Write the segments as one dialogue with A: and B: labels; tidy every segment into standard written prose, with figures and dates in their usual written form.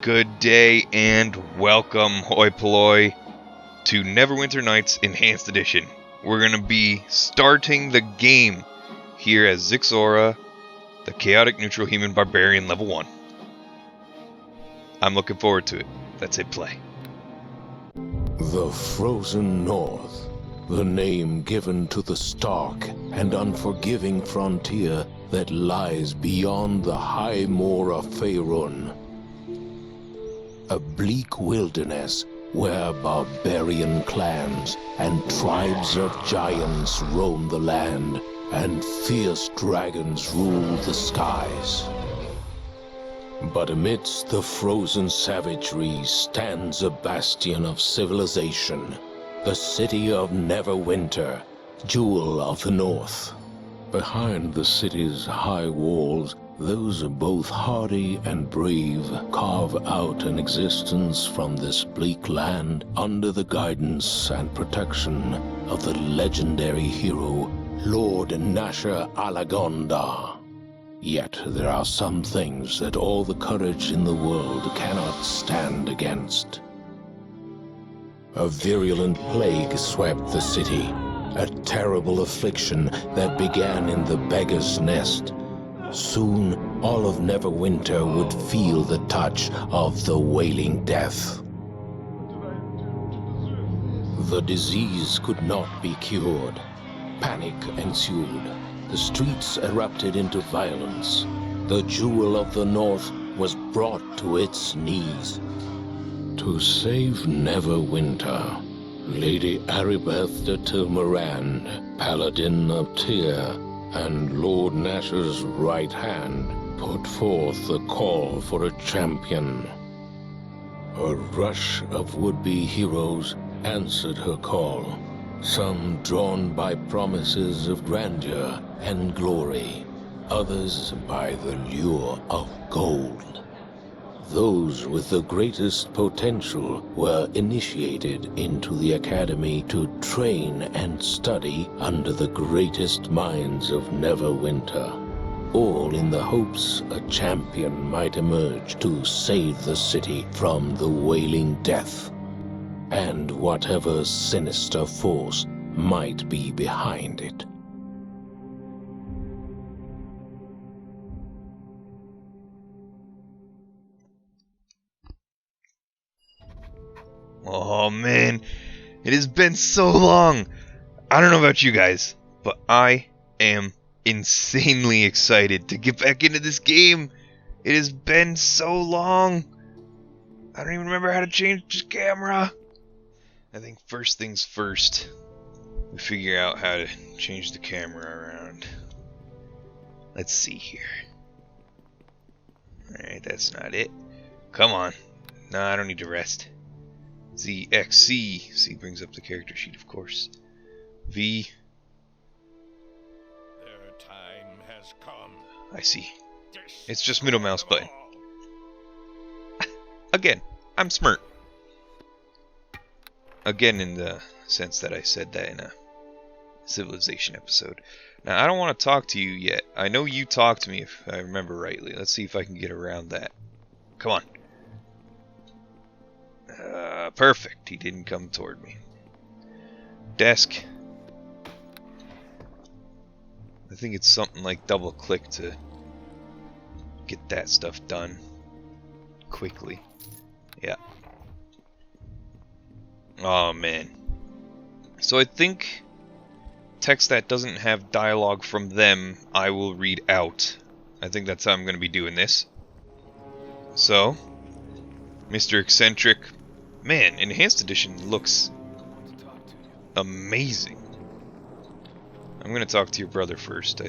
A: Good day and welcome, hoi polloi, to Neverwinter Nights Enhanced Edition. We're going to be starting the game here as Zixora, the Chaotic Neutral Human Barbarian level 1. I'm looking forward to it. Let's hit play.
B: The Frozen North, the name given to the stark and unforgiving frontier that lies beyond the high moor of Faerûn. A bleak wilderness where barbarian clans and tribes of giants roam the land and fierce dragons rule the skies. But amidst the frozen savagery stands a bastion of civilization, the city of Neverwinter, jewel of the north. Behind the city's high walls, those both hardy and brave carve out an existence from this bleak land under the guidance and protection of the legendary hero, Lord Nasher Alagonda. Yet there are some things that all the courage in the world cannot stand against. A virulent plague swept the city, a terrible affliction that began in the beggar's nest. Soon, all of Neverwinter would feel the touch of the Wailing Death. The disease could not be cured. Panic ensued. The streets erupted into violence. The jewel of the North was brought to its knees. To save Neverwinter, Lady Aribeth de Tilmarand, Paladin of Tyr, and Lord Nasher's right hand put forth the call for a champion. A rush of would-be heroes answered her call, some drawn by promises of grandeur and glory, others by the lure of gold. Those with the greatest potential were initiated into the academy to train and study under the greatest minds of Neverwinter, all in the hopes a champion might emerge to save the city from the Wailing Death, and whatever sinister force might be behind it.
A: Oh man, it has been so long. I don't know about you guys, but I am insanely excited to get back into this game. It has been so long. I don't even remember how to change the camera. I think first things first, we figure out how to change the camera around. Let's see here. Alright, that's not it. Come on. No, I don't need to rest. ZXC. C brings up the character sheet, of course. V.
C: Their time has come.
A: I see. It's just middle mouse button. Again, I'm smart. Again, in the sense that I said that in a Civilization episode. Now, I don't want to talk to you yet. I know you talked to me, if I remember rightly. Let's see if I can get around that. Come on. Perfect. He didn't come toward me. Desk. I think it's something like double click to get that stuff done quickly. Yeah. Oh man. So I think text that doesn't have dialogue from them, I will read out. I think that's how I'm going to be doing this. So, Mr. Eccentric. Man, Enhanced Edition looks amazing. I'm gonna talk to your brother first.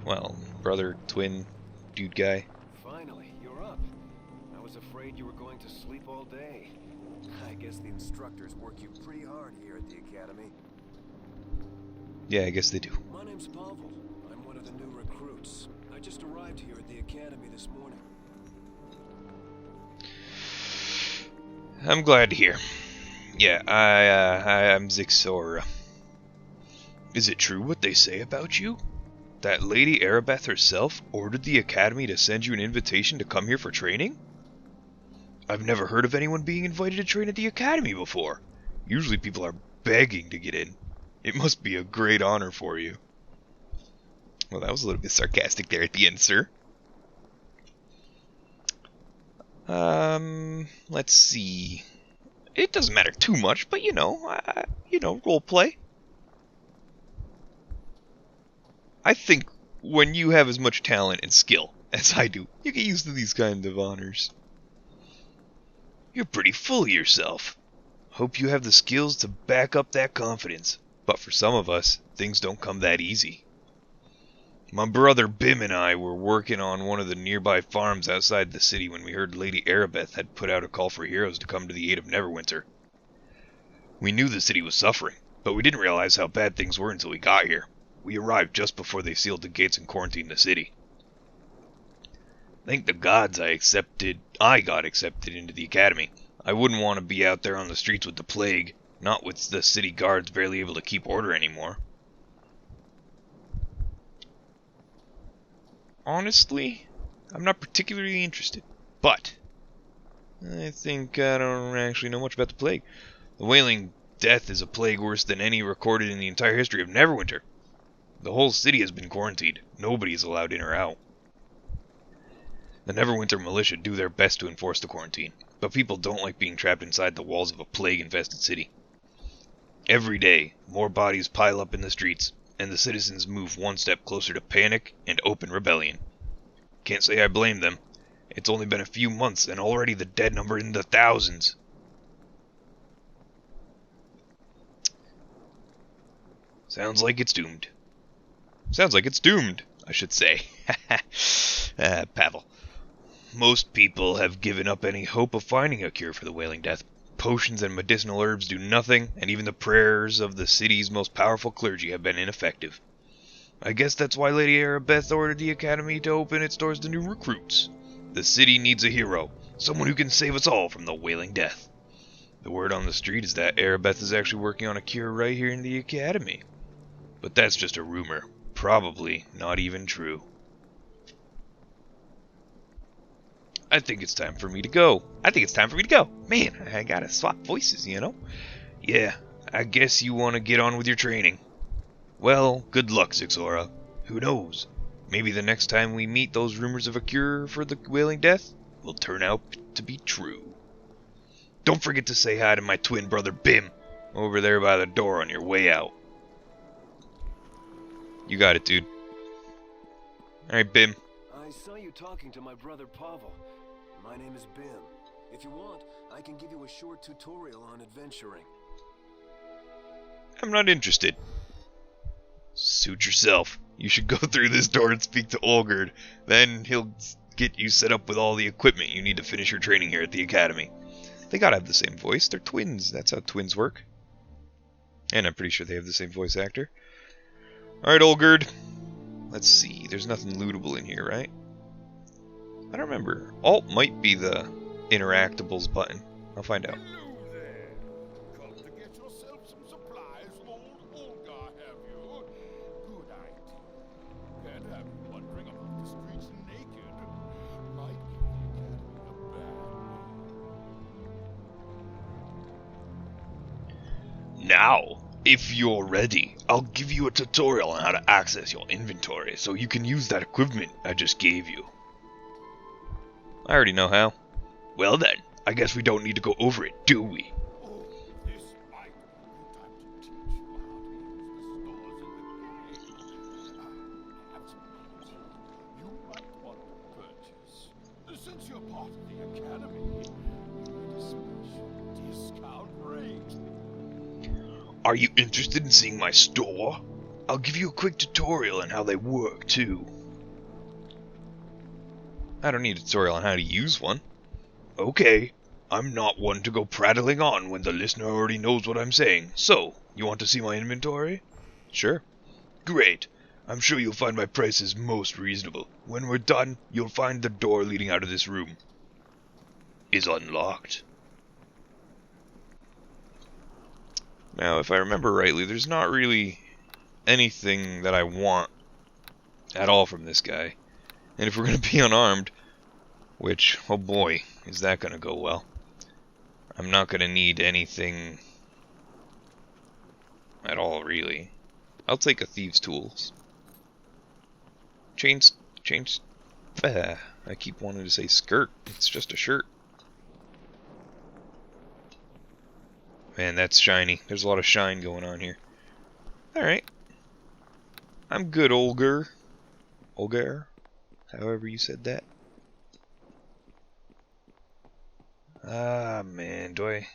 A: Well, brother, twin, dude guy.
D: Finally, you're up. I was afraid you were going to sleep all day. I guess the instructors work you pretty hard here at the academy.
A: Yeah, I guess they do.
D: My name's Pavel. I'm one of the new recruits. I just arrived here at the academy this morning.
A: I'm glad to hear. Yeah, I'm Zixora. Is it true what they say about you? That Lady Aribeth herself ordered the Academy to send you an invitation to come here for training? I've never heard of anyone being invited to train at the academy before. Usually people are begging to get in. It must be a great honor for you. Well, that was a little bit sarcastic there at the end, sir. Let's see. It doesn't matter too much, but role play. I think when you have as much talent and skill as I do, you get used to these kind of honors. You're pretty full of yourself. Hope you have the skills to back up that confidence. But for some of us, things don't come that easy. My brother Bim and I were working on one of the nearby farms outside the city when we heard Lady Arabeth had put out a call for heroes to come to the aid of Neverwinter. We knew the city was suffering, but we didn't realize how bad things were until we got here. We arrived just before they sealed the gates and quarantined the city. Thank the gods I got accepted into the academy. I wouldn't want to be out there on the streets with the plague, not with the city guards barely able to keep order anymore. Honestly, I'm not particularly interested, but I think I don't actually know much about the plague. The Wailing Death is a plague worse than any recorded in the entire history of Neverwinter. The whole city has been quarantined. Nobody is allowed in or out. The Neverwinter militia do their best to enforce the quarantine, but people don't like being trapped inside the walls of a plague-infested city. Every day, more bodies pile up in the streets, and the citizens move one step closer to panic and open rebellion. Can't say I blame them. It's only been a few months, and already the dead number in the thousands. Sounds like it's doomed. Sounds like it's doomed, I should say. Pavel. Most people have given up any hope of finding a cure for the Wailing Death. Potions and medicinal herbs do nothing, and even the prayers of the city's most powerful clergy have been ineffective. I guess that's why Lady Arabeth ordered the academy to open its doors to new recruits. The city needs a hero, someone who can save us all from the Wailing Death. The word on the street is that Arabeth is actually working on a cure right here in the academy. But that's just a rumor. Probably not even true. I think it's time for me to go. Man, I gotta swap voices, Yeah, I guess you want to get on with your training. Well, good luck, Zixora. Who knows? Maybe the next time we meet, those rumors of a cure for the Wailing Death will turn out to be true. Don't forget to say hi to my twin brother Bim over there by the door on your way out. You got it, dude. Alright, Bim.
D: I saw you talking to my brother Pavel. My name is Bim. If you want, I can give you a short tutorial on adventuring.
A: I'm not interested. Suit yourself. You should go through this door and speak to Olgerd. Then he'll get you set up with all the equipment you need to finish your training here at the academy. They gotta have the same voice. They're twins. That's how twins work. And I'm pretty sure they have the same voice actor. Alright, Olgerd. Let's see. There's nothing lootable in here, right? I don't remember. Alt might be the interactables button. I'll find out.
C: Hello there. Come to get yourself some supplies from old Olga, have you? Good idea. Can't have you wandering about the streets naked. Might give the academy a bad name.
A: Now, if you're ready, I'll give you a tutorial on how to access your inventory so you can use that equipment I just gave you. I already know how. Well then, I guess we don't need to go over it, do we?
C: Oh, this might be time to teach you how to use the stores in the game. I have some things you might want to purchase. Since you're part of the academy, you get a special discount rate.
A: Are you interested in seeing my store? I'll give you a quick tutorial on how they work, too. I don't need a tutorial on how to use one. Okay, I'm not one to go prattling on when the listener already knows what I'm saying. So, you want to see my inventory? Sure. Great. I'm sure you'll find my prices most reasonable. When we're done, you'll find the door leading out of this room is unlocked. Now, if I remember rightly, there's not really anything that I want at all from this guy. And if we're going to be unarmed, which, oh boy, is that gonna go well? I'm not gonna need anything at all, really. I'll take a thieves' tools. Chains. I keep wanting to say skirt. It's just a shirt. Man, that's shiny. There's a lot of shine going on here. Alright. I'm good, Olger. Olger? However you said that. Ah, man, do I...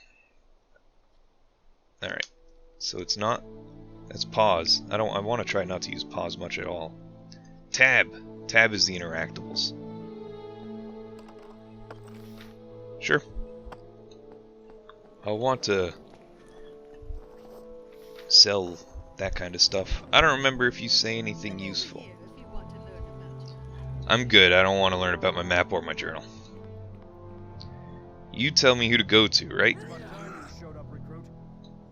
A: Alright. So it's not... That's pause. I want to try not to use pause much at all. Tab. Tab is the interactables. Sure. I'll want to sell that kind of stuff. I don't remember if you say anything useful. I'm good. I don't want to learn about my map or my journal. You tell me who to go to, right?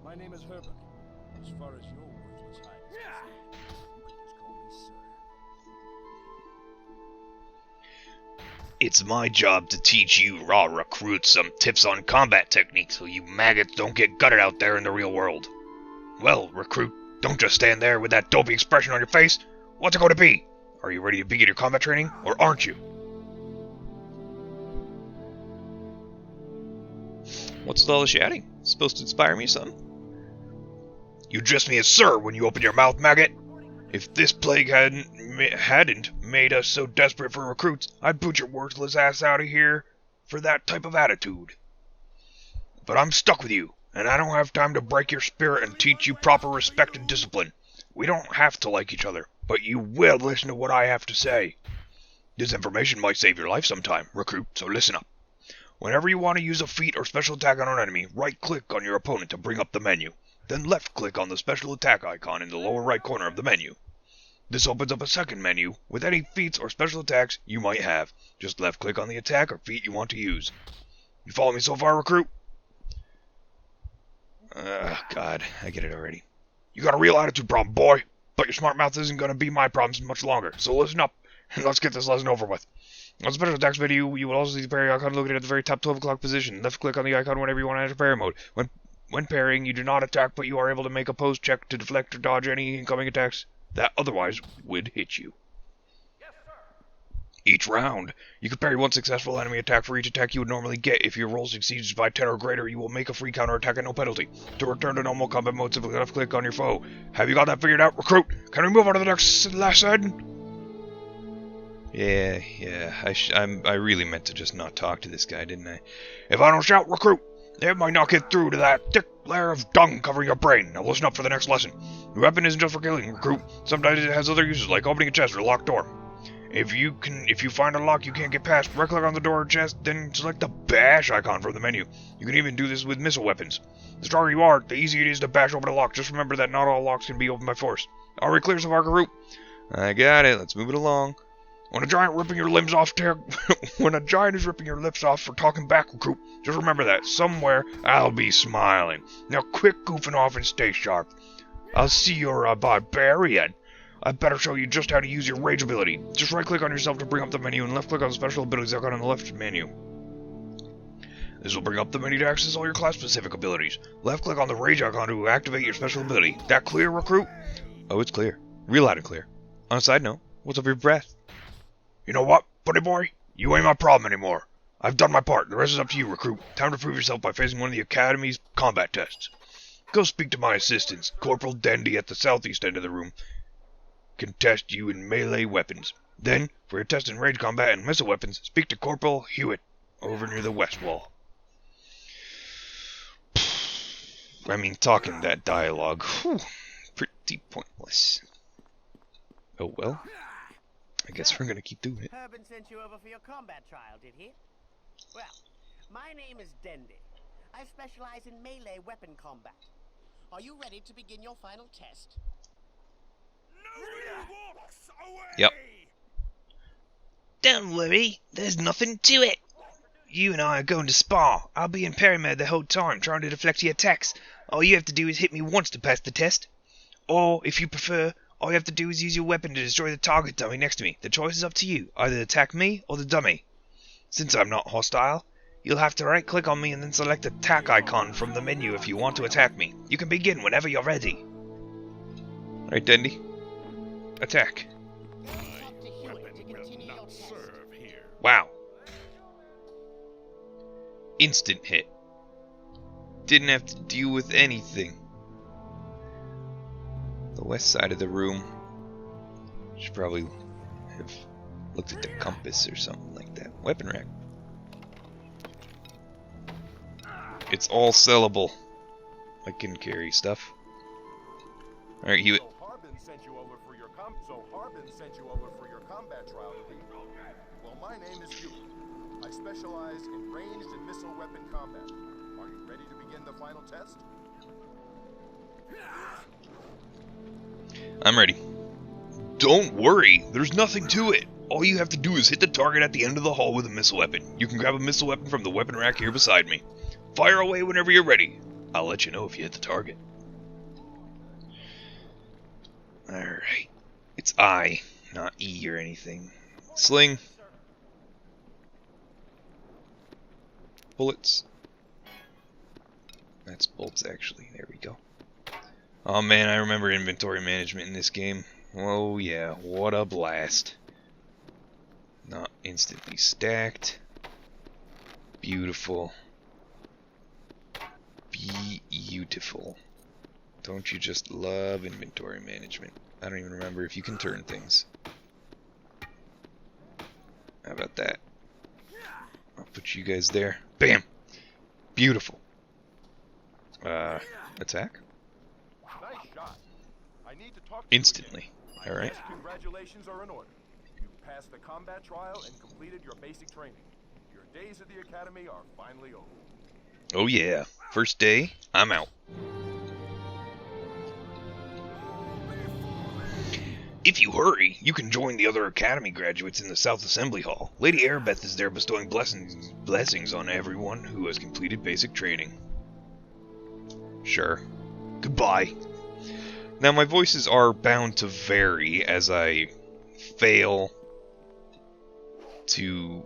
C: My name is Herbert. As far as your worthless hide is concerned, you can just call me sir.
A: It's my job to teach you raw recruits some tips on combat techniques so you maggots don't get gutted out there in the real world. Well, recruit, don't just stand there with that dopey expression on your face. What's it going to be? Are you ready to begin your combat training, or aren't you? What's with all the shouting? Supposed to inspire me or something? You address me as sir when you open your mouth, maggot. If this plague hadn't made us so desperate for recruits, I'd put your worthless ass out of here for that type of attitude. But I'm stuck with you, and I don't have time to break your spirit and teach you proper respect and discipline. We don't have to like each other, but you will listen to what I have to say. This information might save your life sometime, recruit, so listen up. Whenever you want to use a feat or special attack on an enemy, right-click on your opponent to bring up the menu. Then left-click on the special attack icon in the lower right corner of the menu. This opens up a second menu with any feats or special attacks you might have. Just left-click on the attack or feat you want to use. You follow me so far, recruit? God, I get it already. You got a real attitude problem, boy, but your smart mouth isn't going to be my problem much longer, so listen up, and let's get this lesson over with. On the special attacks menu, you will also see the parry icon located at the very top 12 o'clock position. Left-click on the icon whenever you want to enter parry mode. When parrying, you do not attack, but you are able to make a pose check to deflect or dodge any incoming attacks that otherwise would hit you.
C: Yes, sir.
A: Each round, you can parry one successful enemy attack for each attack you would normally get. If your roll succeeds by 10 or greater, you will make a free counter attack at no penalty. To return to normal combat mode, simply left-click on your foe. Have you got that figured out, recruit? Can we move on to the next lesson? Yeah, I really meant to just not talk to this guy, didn't I? If I don't shout, recruit, it might not get through to that thick layer of dung covering your brain. Now listen up for the next lesson. Your weapon isn't just for killing, recruit. Sometimes it has other uses, like opening a chest or a locked door. If you find a lock you can't get past, right-click on the door or chest, then select the bash icon from the menu. You can even do this with missile weapons. The stronger you are, the easier it is to bash open a lock. Just remember that not all locks can be opened by force. Are we clear so far, recruit? I got it. Let's move it along. When a giant is ripping your lips off for talking back, recruit, just remember that somewhere I'll be smiling. Now quit goofing off and stay sharp. I'll see you're a barbarian. I better show you just how to use your rage ability. Just right-click on yourself to bring up the menu and left-click on the special abilities icon on the left menu. This will bring up the menu to access all your class-specific abilities. Left-click on the rage icon to activate your special ability. That clear, recruit? Oh, it's clear. Real loud and clear. On a side note, what's up with your breath? You know what, buddy boy? You ain't my problem anymore. I've done my part. The rest is up to you, recruit. Time to prove yourself by facing one of the Academy's combat tests. Go speak to my assistants. Corporal Dendy at the southeast end of the room can test you in melee weapons. Then, for your test in rage combat and missile weapons, speak to Corporal Hewitt over near the west wall. I mean, talking that dialogue, pretty pointless. Oh well. I guess we're gonna keep doing it.
E: Herbert sent you over for your combat trial, did he? Well, my name is Dendy. I specialize in melee weapon combat. Are you ready to begin your final test?
C: Nobody walks away!
A: Yep. Don't worry, there's nothing to it. You and I are going to spar. I'll be in parry mode the whole time, trying to deflect your attacks. All you have to do is hit me once to pass the test. Or, if you prefer, all you have to do is use your weapon to destroy the target dummy next to me. The choice is up to you. Either attack me or the dummy. Since I'm not hostile, You'll have to right-click on me and then select the attack icon from the menu if you want to attack me. You can begin whenever you're ready. Alright, Dendy. Attack. Wow. Instant hit. Didn't have to deal with anything. The west side of the room. Should probably have looked at the compass or something like that. Weapon rack. It's all sellable. I can carry stuff. Alright, you.
C: So Harbin sent you over for your combat trial to be. Well, my name is Hugh. I specialize in ranged and missile weapon combat. Are you ready to begin the final test?
A: I'm ready. Don't worry, there's nothing to it. All you have to do is hit the target at the end of the hall with a missile weapon. You can grab a missile weapon from the weapon rack here beside me. Fire away whenever you're ready. I'll let you know if you hit the target. Alright. It's I, not E or anything. Sling. Bullets. That's bolts, actually. There we go. Oh man, I remember inventory management in this game. Oh yeah, what a blast. Not instantly stacked. Beautiful. Beautiful. Don't you just love inventory management? I don't even remember if you can turn things. How about that? I'll put you guys there. Bam! Beautiful. Attack?
C: Nice shot. I need to talk to
A: Instantly.
C: you.
A: Alright.
C: Congratulations are in order. You passed the combat trial and completed your basic training. Your days at the academy are finally over.
A: Oh yeah. First day, I'm out. If you hurry, you can join the other Academy graduates in the South Assembly Hall. Lady Arabeth is there bestowing blessings on everyone who has completed basic training. Sure. Goodbye. Now my voices are bound to vary as I fail to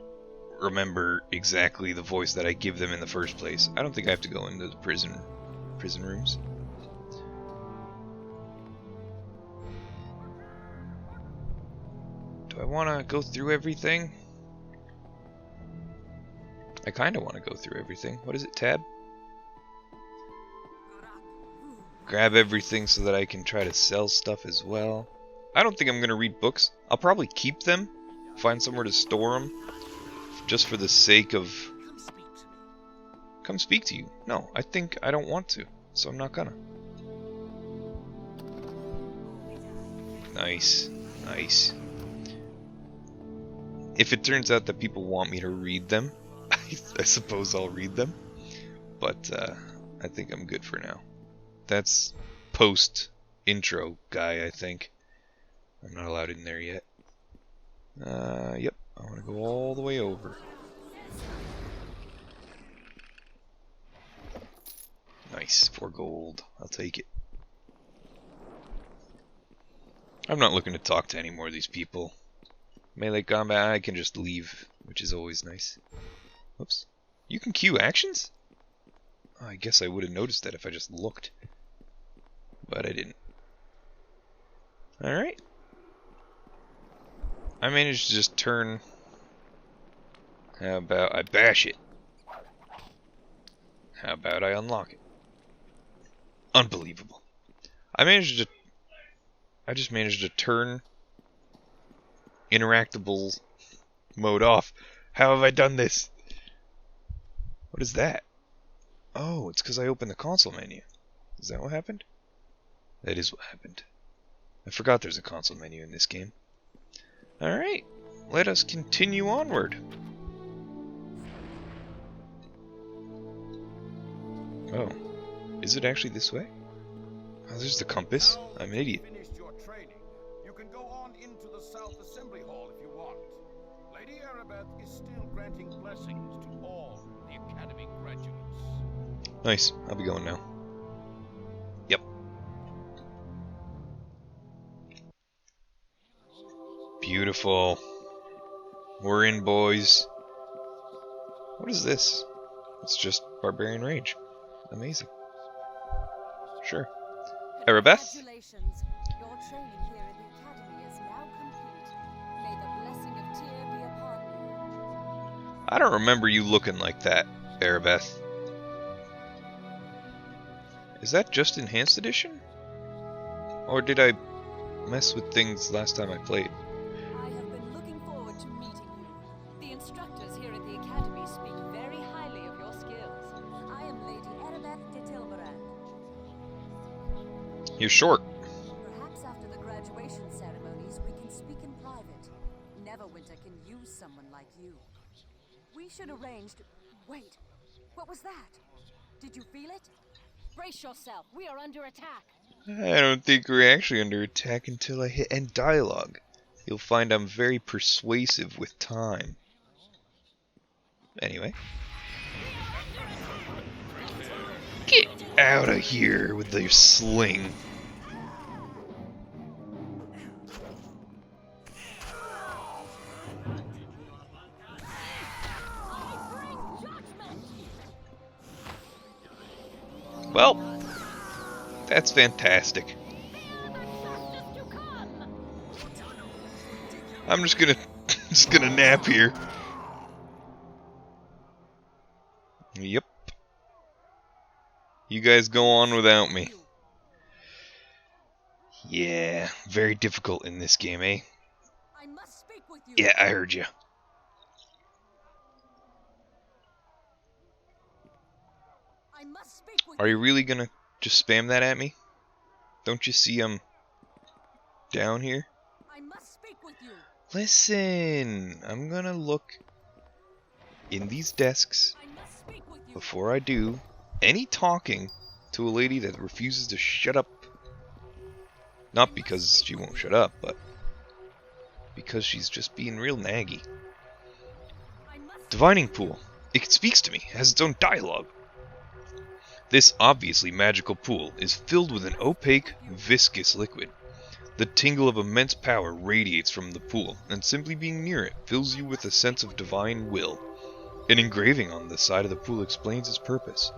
A: remember exactly the voice that I give them in the first place. I don't think I have to go into the prison rooms. Do I want to go through everything? I kind of want to go through everything. What is it, tab? Grab everything so that I can try to sell stuff as well. I don't think I'm going to read books. I'll probably keep them, find somewhere to store them, just for the sake of... Come speak to you. No, I think I don't want to, so I'm not gonna. Nice. Nice. If it turns out that people want me to read them, I suppose I'll read them. But I think I'm good for now. That's post-intro guy, I think. I'm not allowed in there yet. Yep. I want to go all the way over. Nice. 4 gold. I'll take it. I'm not looking to talk to any more of these people. Melee combat, I can just leave, which is always nice. Whoops. You can queue actions? Oh, I guess I would have noticed that if I just looked. But I didn't. Alright. I managed to just turn... How about I bash it? How about I unlock it? Unbelievable. I just managed to turn interactable mode off. How have I done this? What is that? Oh, it's because I opened the console menu. Is that what happened? That is what happened. I forgot there's a console menu in this game. Alright, let us continue onward. Oh, is it actually this way? Oh, there's the compass. I'm an idiot.
C: Finished your training. You can go on into the South Assembly Hall if you want. Lady Arabeth is still granting blessings to all the Academy graduates.
A: Nice. I'll be going now. Yep. Beautiful. We're in, boys. What is this? It's just Barbarian Rage. Amazing. Sure. Erebeth?
F: Congratulations. Your training here in the academy is now complete. May the blessing of Tyr be upon you.
A: I don't remember you looking like that, Erebeth. Is that just Enhanced Edition? Or did I mess with things last time I played?
F: I have been looking forward to meeting you. The instructors here at the academy speak very highly of your skills. I am Lady Erebeth de Tilberand.
A: You're short.
F: Perhaps after the graduation ceremonies, we can speak in private. Neverwinter can use someone like you. We should arrange to... Wait, what was that? Did you feel it? Brace yourself, we are under attack.
A: I don't think we're actually under attack until I hit end dialogue. You'll find I'm very persuasive with time. Anyway. Get out of here with your sling. Well, that's fantastic. I'm just gonna nap here. Yep. You guys go on without me. Yeah, very difficult in this game, eh?
F: I must speak with you.
A: Yeah, I heard you.
F: I must speak with
A: Are you really gonna just spam that at me? Don't you see I'm down here?
F: I must speak with you.
A: Listen, I'm gonna look in these desks
F: I must speak with you.
A: before I do any talking to a lady that refuses to shut up. Not because she won't shut up, but because she's just being real naggy.
F: I must
A: Divining Pool. It speaks to me, has its own dialogue. This obviously magical pool is filled with an opaque, viscous liquid. The tingle of immense power radiates from the pool, and simply being near it fills you with a sense of divine will. An engraving on the side of the pool explains its purpose.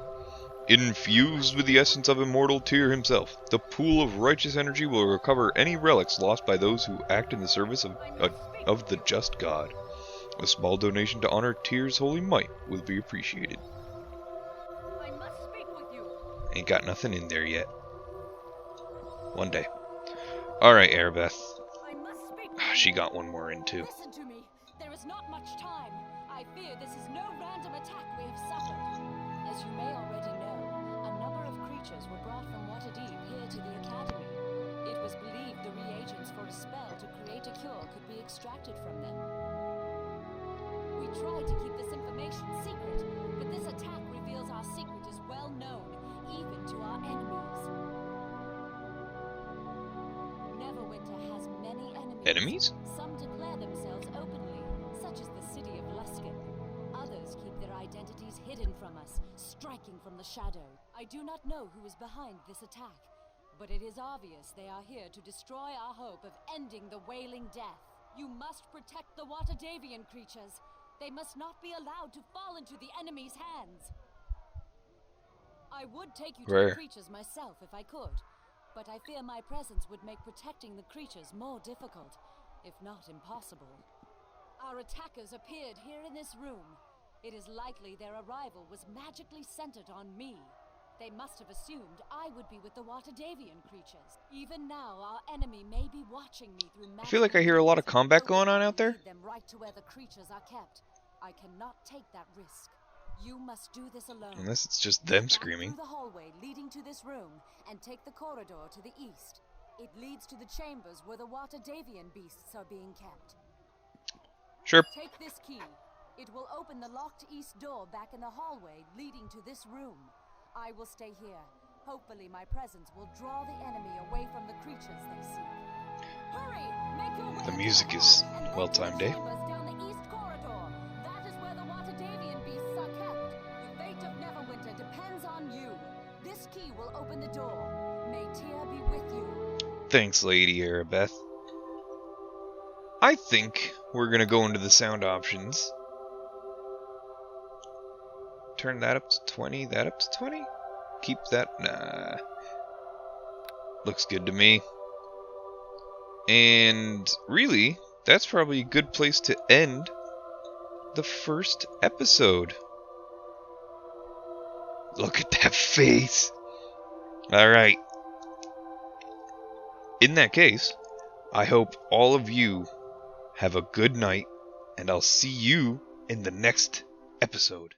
A: Infused with the essence of immortal Tyr himself, the pool of righteous energy will recover any relics lost by those who act in the service of the just God. A small donation to honor Tyr's holy might will be appreciated.
F: I must speak with you.
A: Ain't got nothing in there yet. One day. Alright, Erebeth.
F: I must speak with
A: She got one more in too.
F: Listen to me. There is not much time. I fear this is no random attack we have suffered. As you may already know, a number of creatures were brought from Waterdeep here to the academy. It was believed the reagents for a spell to create a cure could be extracted from them. We tried to keep this information secret, but this attack reveals our secret is well known, even to our enemies. Neverwinter has many enemies.
A: Enemies?
F: Some declare themselves openly, such as the city of Luskan. Others keep their identities hidden from us, striking from the shadow. I do not know who is behind this attack, but it is obvious they are here to destroy our hope of ending the Wailing Death. You must protect the Waterdavian creatures. They must not be allowed to fall into the enemy's hands. I would take you to
A: Where?
F: the creatures myself if I could, but I fear my presence would make protecting the creatures more difficult, if not impossible. Our attackers appeared here in this room. It is likely their arrival was magically centered on me. They must have assumed I would be with the Waterdavian creatures. Even now, our enemy may be watching me through magic.
A: I feel like I hear a lot of combat going on out there.
F: Lead them right to where the creatures are kept. I cannot take that risk. You must do this alone.
A: Unless it's just them
F: Back
A: screaming.
F: through the hallway leading to this room and take the corridor to the east. It leads to the chambers where the Waterdavian beasts are being kept.
A: Sure.
F: Take this key. It will open the locked east door back in the hallway leading to this room. I will stay here. Hopefully my presence will draw the enemy away from the creatures they seek. Hurry! Make your way
A: The
F: to
A: music
F: hall
A: is
F: and then
A: well
F: to the
A: timed, eh?
F: chambers down the east corridor. That is where the Waterdavian beasts are kept. The fate of Neverwinter depends on you. This key will open the door. May Tyr be with you.
A: Thanks, Lady Erebeth. I think we're gonna go into the sound options turn that up to 20, that up to 20? Keep that? Nah. Looks good to me. And really, that's probably a good place to end the first episode. Look at that face. Alright. In that case, I hope all of you have a good night, and I'll see you in the next episode.